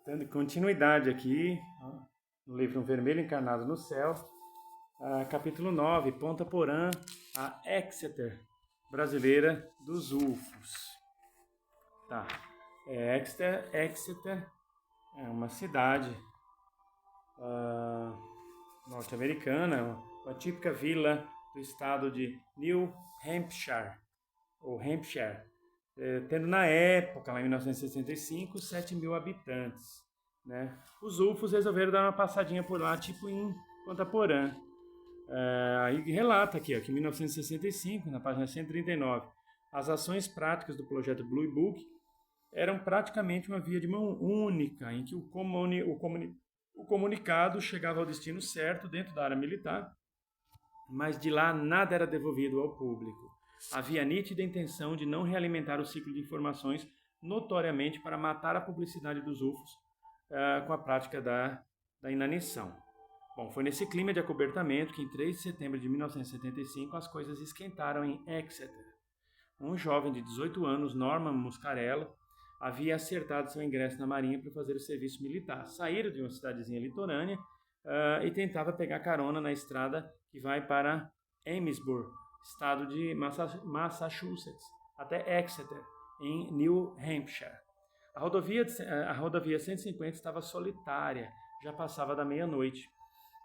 Dando continuidade aqui, ó, no livro Um Vermelho Encarnado no Céu, capítulo 9, Ponta Porã, a Exeter brasileira dos UFOs. Tá. Exeter é uma cidade norte-americana, uma típica vila do estado de New Hampshire, ou Hampshire, tendo na época, lá em 1965, 7 mil habitantes. Né? Os UFOs resolveram dar uma passadinha por lá, tipo em Ponta Porã. Aí relata aqui, ó, que em 1965, na página 139, as ações práticas do projeto Blue Book eram praticamente uma via de mão única, em que o comunicado chegava ao destino certo dentro da área militar, mas de lá nada era devolvido ao público. Havia nítida intenção de não realimentar o ciclo de informações notoriamente para matar a publicidade dos UFOs com a prática da inanição. Bom, foi nesse clima de acobertamento que em 3 de setembro de 1975 as coisas esquentaram em Exeter. Um jovem de 18 anos, Norman Muscarello, havia acertado seu ingresso na Marinha para fazer o serviço militar. Saíram de uma cidadezinha litorânea e tentava pegar carona na estrada que vai para Amesbury, estado de Massachusetts, até Exeter, em New Hampshire. A rodovia 150 estava solitária, já passava da meia-noite,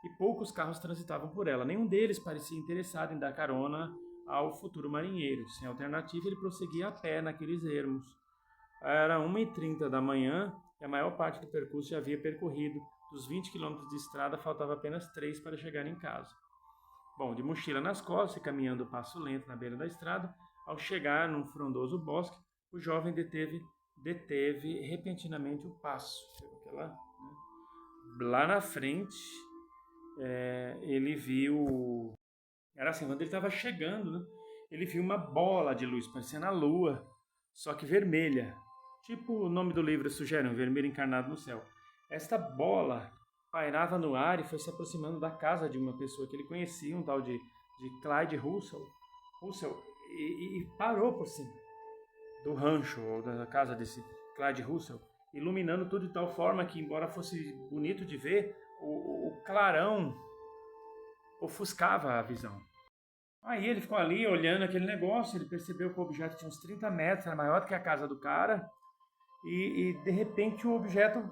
e poucos carros transitavam por ela. Nenhum deles parecia interessado em dar carona ao futuro marinheiro. Sem alternativa, ele prosseguia a pé naqueles ermos. Era 1h30 da manhã e a maior parte do percurso já havia percorrido. Dos 20 quilômetros de estrada, faltava apenas 3 para chegar em casa. Bom, de mochila nas costas e caminhando passo lento na beira da estrada, ao chegar num frondoso bosque, o jovem deteve repentinamente o passo. Lá na frente, ele viu... Era assim, quando ele estava chegando, né, ele viu uma bola de luz, parecendo a lua, só que vermelha. Tipo o nome do livro sugere, Um Vermelho Encarnado no Céu. Esta bola pairava no ar e foi se aproximando da casa de uma pessoa que ele conhecia, um tal de Clyde Russell, e parou por cima do rancho, ou da casa desse Clyde Russell, iluminando tudo de tal forma que, embora fosse bonito de ver, o clarão ofuscava a visão. Aí ele ficou ali olhando aquele negócio, ele percebeu que o objeto tinha uns 30 metros, era maior do que a casa do cara, e de repente o objeto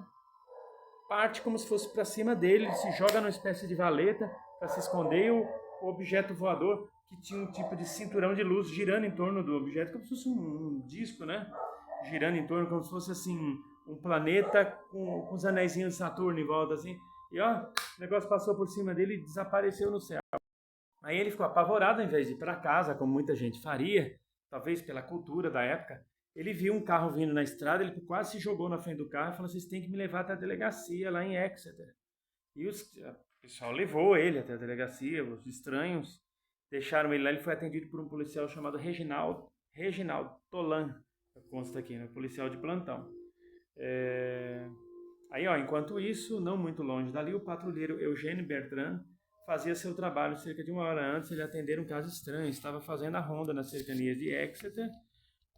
parte como se fosse para cima dele, ele se joga numa espécie de valeta para se esconder, e o objeto voador, que tinha um tipo de cinturão de luz girando em torno do objeto, como se fosse um disco, né? Girando em torno, como se fosse assim, um planeta com os anéisinhos de Saturno em volta, assim. E ó, o negócio passou por cima dele e desapareceu no céu. Aí ele ficou apavorado, ao invés de ir para casa, como muita gente faria, talvez pela cultura da época. Ele viu um carro vindo na estrada, ele quase se jogou na frente do carro e falou: vocês têm que me levar até a delegacia lá em Exeter. E o pessoal levou ele até a delegacia, os estranhos deixaram ele lá. Ele foi atendido por um policial chamado Reginald Tolan, consta aqui, né? Policial de plantão. Aí, ó, enquanto isso, não muito longe dali, o patrulheiro Eugênio Bertrand fazia seu trabalho. Cerca de 1 hora antes, ele atendera um caso estranho. Estava fazendo a ronda nas cercanias de Exeter,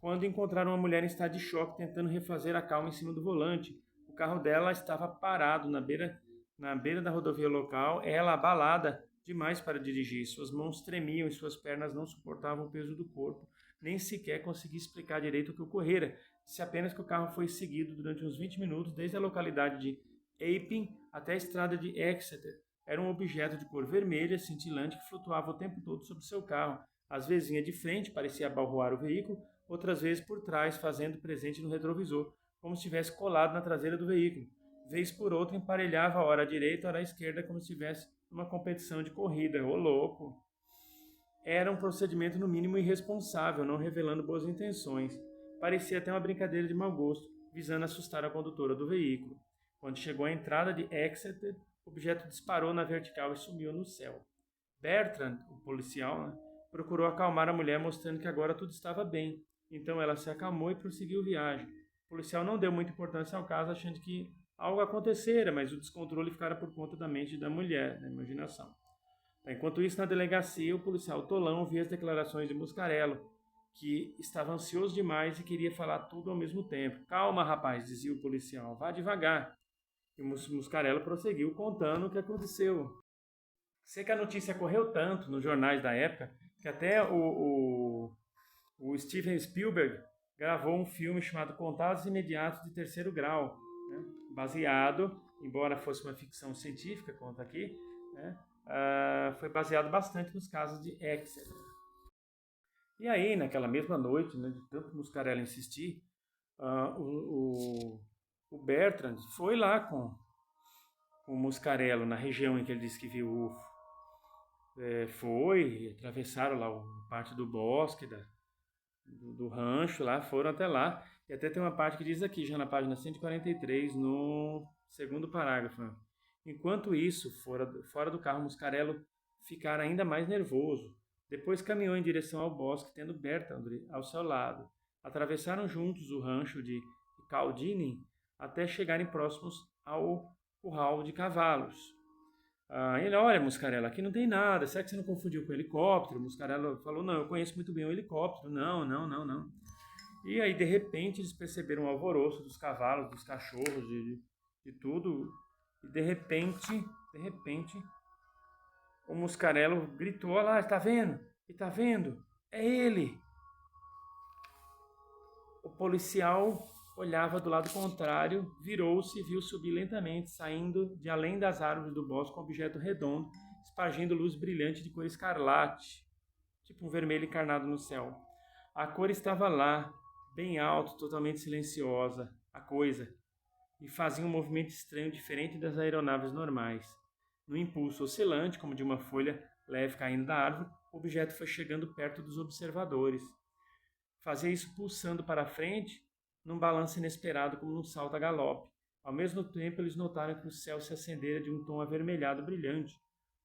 quando encontraram uma mulher em estado de choque tentando refazer a calma em cima do volante. O carro dela estava parado na beira da rodovia local, ela abalada demais para dirigir. Suas mãos tremiam e suas pernas não suportavam o peso do corpo. Nem sequer conseguia explicar direito o que ocorrera. Disse apenas que o carro foi seguido durante uns 20 minutos desde a localidade de Epping até a estrada de Exeter. Era um objeto de cor vermelha, cintilante, que flutuava o tempo todo sobre seu carro. Às vezes vinha de frente, parecia abalroar o veículo, outras vezes por trás, fazendo presente no retrovisor, como se estivesse colado na traseira do veículo. Vez por outra emparelhava ora à direita, ora à esquerda, como se estivesse numa competição de corrida. Ô louco! Era um procedimento no mínimo irresponsável, não revelando boas intenções. Parecia até uma brincadeira de mau gosto, visando assustar a condutora do veículo. Quando chegou à entrada de Exeter, o objeto disparou na vertical e sumiu no céu. Bertrand, o policial, né, procurou acalmar a mulher, mostrando que agora tudo estava bem. Então ela se acalmou e prosseguiu viagem. O policial não deu muita importância ao caso, achando que algo acontecera, mas o descontrole ficara por conta da mente da mulher, da imaginação. Enquanto isso, na delegacia, o policial Tolão ouvia as declarações de Muscarello. que estava ansioso demais e queria falar tudo ao mesmo tempo. Calma, rapaz, dizia o policial, vá devagar. E o Muscarello prosseguiu contando o que aconteceu. Sei que a notícia correu tanto nos jornais da época que até o Steven Spielberg gravou um filme chamado Contatos Imediatos de Terceiro Grau, né? Baseado, embora fosse uma ficção científica, conta aqui, né? Foi baseado bastante nos casos de Exeter. E aí, naquela mesma noite, né, de tanto Muscarello insistir, o Bertrand foi lá com o Muscarello na região em que ele disse que viu o UFO. Atravessaram lá parte do bosque, do rancho lá, foram até lá. E até tem uma parte que diz aqui, já na página 143, no segundo parágrafo. Né? Enquanto isso, fora do carro, Muscarello ficara ainda mais nervoso. Depois caminhou em direção ao bosque, tendo Bertrand ao seu lado. Atravessaram juntos o rancho de Caldini até chegarem próximos ao curral de cavalos. Ele, olha, Muscarello, aqui não tem nada, será que você não confundiu com o helicóptero? Muscarello falou, não, eu conheço muito bem o helicóptero, não. E aí, de repente, eles perceberam o alvoroço dos cavalos, dos cachorros, de tudo, e de repente, o Muscarello gritou, olha lá, está vendo? É ele! O policial olhava do lado contrário, virou-se e viu subir lentamente, saindo de além das árvores do bosque, um objeto redondo, espargindo luz brilhante de cor escarlate, tipo um vermelho encarnado no céu. A cor estava lá, bem alto, totalmente silenciosa, a coisa, e fazia um movimento estranho, diferente das aeronaves normais. No impulso oscilante, como de uma folha leve caindo da árvore, o objeto foi chegando perto dos observadores. Fazia isso pulsando para a frente, num balanço inesperado como num salto a galope. Ao mesmo tempo, eles notaram que o céu se acendera de um tom avermelhado brilhante.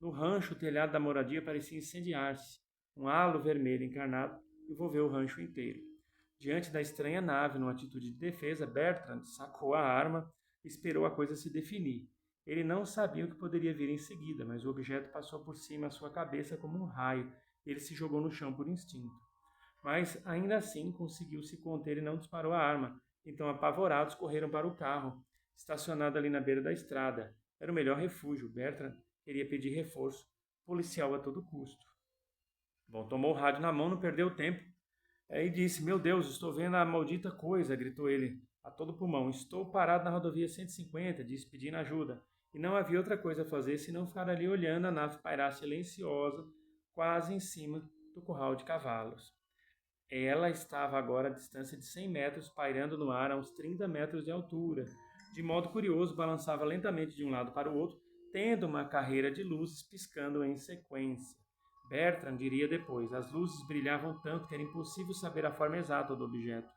No rancho, o telhado da moradia parecia incendiar-se. Um halo vermelho encarnado envolveu o rancho inteiro. Diante da estranha nave, numa atitude de defesa, Bertrand sacou a arma e esperou a coisa se definir. Ele não sabia o que poderia vir em seguida, mas o objeto passou por cima da sua cabeça como um raio. Ele se jogou no chão por instinto. Mas, ainda assim, conseguiu se conter e não disparou a arma. Então, apavorados, correram para o carro, estacionado ali na beira da estrada. Era o melhor refúgio. Bertrand queria pedir reforço, policial a todo custo. Bom, tomou o rádio na mão, não perdeu tempo. E disse, meu Deus, estou vendo a maldita coisa, gritou ele a todo pulmão. Estou parado na rodovia 150, disse, pedindo ajuda. E não havia outra coisa a fazer senão ficar ali olhando a nave pairar silenciosa, quase em cima do curral de cavalos. Ela estava agora a distância de 100 metros, pairando no ar a uns 30 metros de altura. De modo curioso, balançava lentamente de um lado para o outro, tendo uma carreira de luzes piscando em sequência. Bertrand diria depois, as luzes brilhavam tanto que era impossível saber a forma exata do objeto.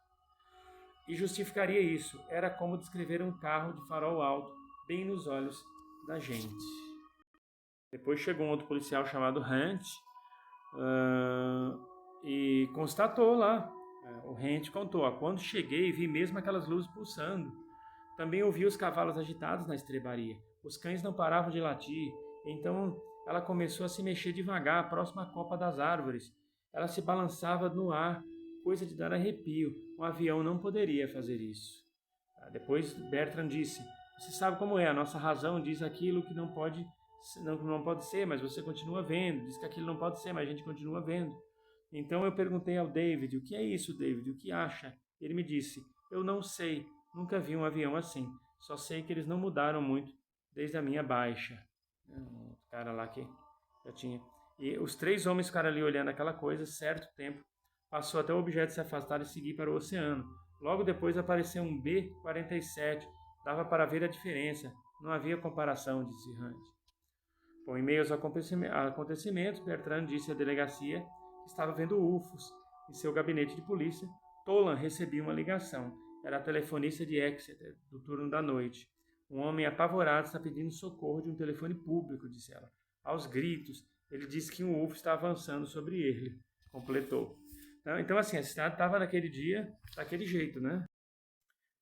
E justificaria isso, era como descrever um carro de farol alto, bem nos olhos da gente. Depois chegou um outro policial chamado Hunt, e constatou lá. O Hunt contou, quando cheguei vi mesmo aquelas luzes pulsando. Também ouvi os cavalos agitados na estrebaria. Os cães não paravam de latir. Então ela começou a se mexer devagar, próxima à copa das árvores. Ela se balançava no ar, coisa de dar arrepio. Um avião não poderia fazer isso. Depois Bertrand disse, você sabe como é, a nossa razão diz aquilo que não pode ser, mas você continua vendo. Diz que aquilo não pode ser, mas a gente continua vendo. Então eu perguntei ao David, o que é isso, David? O que acha? Ele me disse, eu não sei, nunca vi um avião assim. Só sei que eles não mudaram muito desde a minha baixa. O cara lá que já tinha. E os 3 homens ficaram ali olhando aquela coisa, certo tempo. Passou até o objeto se afastar e seguir para o oceano. Logo depois apareceu um B-47. Dava para ver a diferença. Não havia comparação, disse Hunt. Bom, em meio aos acontecimentos, Bertrand disse à delegacia que estava vendo UFOs. Em seu gabinete de polícia, Tolan recebia uma ligação. Era a telefonista de Exeter, do turno da noite. Um homem apavorado está pedindo socorro de um telefone público, disse ela. Aos gritos, ele disse que um UFO está avançando sobre ele. Completou. Então, assim, a cidade estava naquele dia, daquele jeito, né?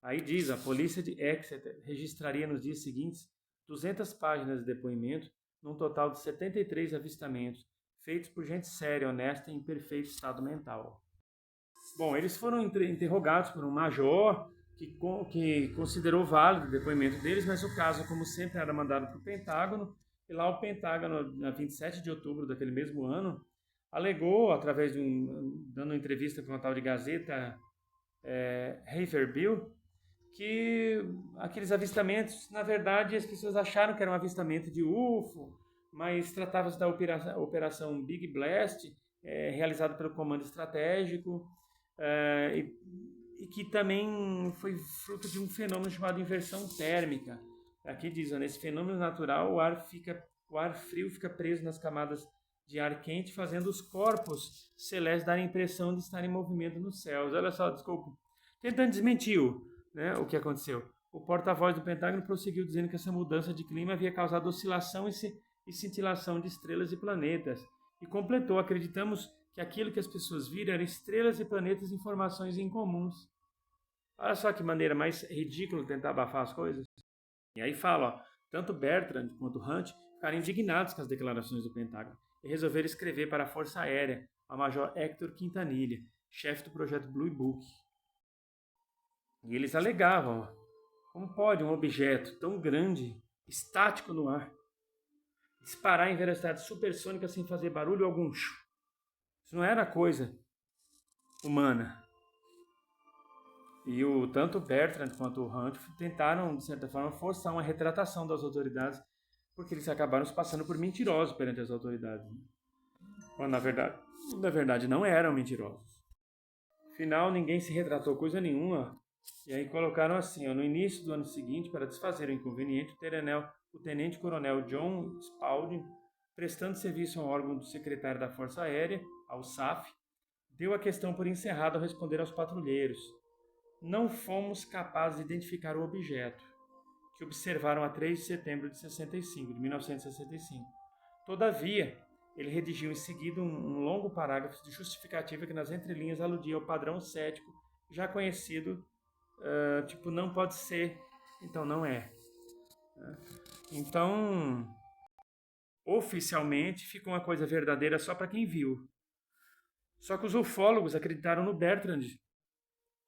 Aí diz, a polícia de Exeter registraria nos dias seguintes 200 páginas de depoimento, num total de 73 avistamentos, feitos por gente séria, honesta e em perfeito estado mental. Bom, eles foram interrogados por um major que considerou válido o depoimento deles, mas o caso, como sempre, era mandado para o Pentágono. E lá o Pentágono, na 27 de outubro daquele mesmo ano, alegou, através dando uma entrevista para uma tal de Gazeta Haverhill, que aqueles avistamentos, na verdade, as pessoas acharam que era um avistamento de UFO, mas tratava-se da Operação Big Blast, realizada pelo Comando Estratégico, e que também foi fruto de um fenômeno chamado inversão térmica. Aqui diz, nesse fenômeno natural, o ar frio fica preso nas camadas de ar quente, fazendo os corpos celestes darem a impressão de estar em movimento nos céus. Olha só, desculpa. Tentando desmentir o que aconteceu. O porta-voz do Pentágono prosseguiu dizendo que essa mudança de clima havia causado oscilação e cintilação de estrelas e planetas. E completou, acreditamos que aquilo que as pessoas viram eram estrelas e planetas em formações incomuns. Olha só que maneira mais ridícula tentar abafar as coisas. E aí fala, tanto Bertrand quanto Hunt ficaram indignados com as declarações do Pentágono e resolveram escrever para a Força Aérea, ao Major Hector Quintanilha, chefe do projeto Blue Book. E eles alegavam, como pode um objeto tão grande, estático no ar, disparar em velocidade supersônica sem fazer barulho algum? Isso não era coisa humana. E tanto Bertrand quanto o Hunt tentaram, de certa forma, forçar uma retratação das autoridades, porque eles acabaram se passando por mentirosos perante as autoridades. Quando, na verdade, não eram mentirosos. Afinal, ninguém se retratou coisa nenhuma. E aí colocaram assim, no início do ano seguinte, para desfazer o inconveniente, o tenente-coronel John Spaulding, prestando serviço ao órgão do secretário da Força Aérea, ao SAF, deu a questão por encerrada ao responder aos patrulheiros. Não fomos capazes de identificar o objeto, que observaram a 3 de setembro de 1965. Todavia, ele redigiu em seguida um longo parágrafo de justificativa que nas entrelinhas aludia ao padrão cético já conhecido, tipo, não pode ser, então não é. Então, oficialmente, ficou uma coisa verdadeira só para quem viu. Só que os ufólogos acreditaram no Bertrand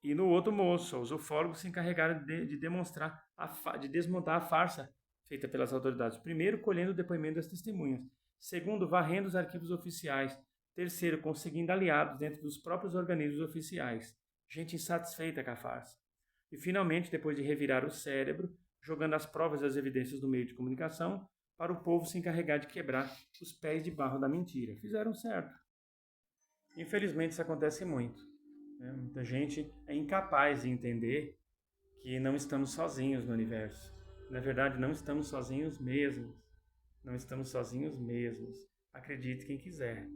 e no outro moço. Os ufólogos se encarregaram de desmontar a farsa feita pelas autoridades. Primeiro, colhendo o depoimento das testemunhas. Segundo, varrendo os arquivos oficiais. Terceiro, conseguindo aliados dentro dos próprios organismos oficiais. Gente insatisfeita com a farsa. E, finalmente, depois de revirar o cérebro, jogando as provas e as evidências do meio de comunicação, para o povo se encarregar de quebrar os pés de barro da mentira. Fizeram certo. Infelizmente, isso acontece muito. Muita gente é incapaz de entender que não estamos sozinhos no universo. Na verdade, não estamos sozinhos mesmos. Não estamos sozinhos mesmos. Acredite quem quiser.